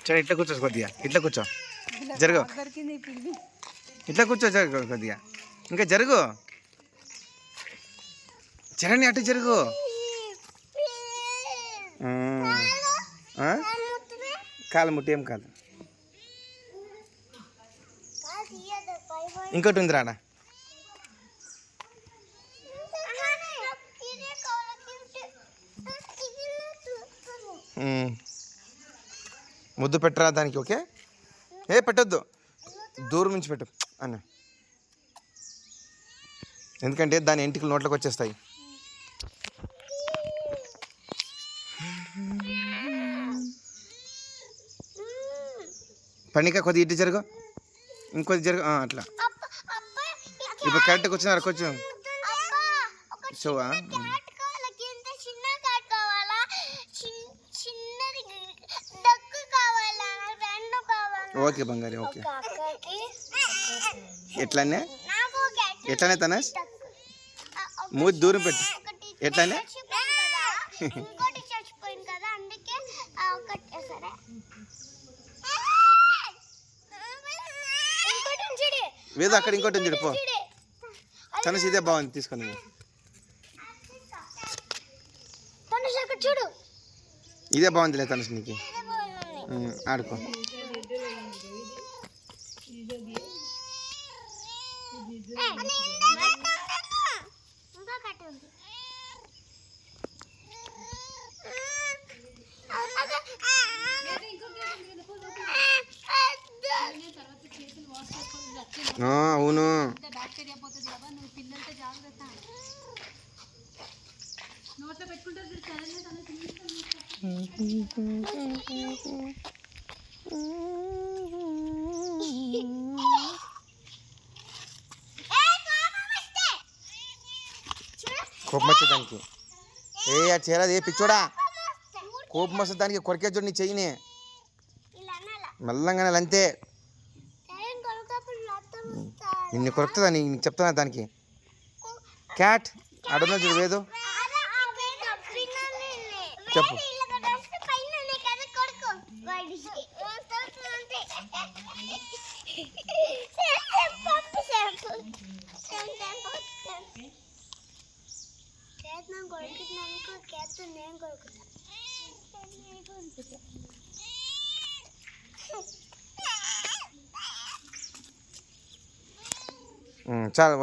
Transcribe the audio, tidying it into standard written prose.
సరే ఇట్లా కూర్చో కొద్దిగా, ఇట్లా కూర్చో, జరుగు, ఇట్లా కూర్చో, జరుగు కొద్దిగా, ఇంకా జరుగు, చరణి అటు జరుగు. కాలు ముట్టి ఏం కాదు. ఇంకోటి ఉంది రాడా. ముద్దు పెట్టరా దానికి. ఓకే, పెట్టొద్దు, దూరం నుంచి పెట్టు అన్న, ఎందుకంటే దాని ఎంటికలు నోట్లోకి వచ్చేస్తాయి. పనిక కొద్దిగా ఇటు జరుగు, ఇంకొద్ది జరుగు, అట్లా. ఇప్పుడు కరెక్ట్గా వచ్చినారు కొంచెం షోవా. ఓకే బంగారి, ఓకే. ఎట్లానే ఎట్లానే తనస్ మూతి దూరం పెట్టు. ఎట్లానే వేదో అక్కడ ఇంకోటి ఉంది పో. తనస్ ఇదే బాగుంది, తీసుకొని ఇదే బాగుందిలే తనస్, నీకు ఆడుకో. అవును, కోపం వచ్చే దానికి. అది చేరాది, పిచ్చోడా, కోపం వస్తుంది దానికి. కొరికే చూడు నీ చెయ్యిని, మెల్లంగానే అంతే. నిన్ను కొరుకుతుందా, నీకు చెప్తున్నా దానికి. క్యాట్ అడుగున్నా చూడు, వేదు చెప్పు. చాలు.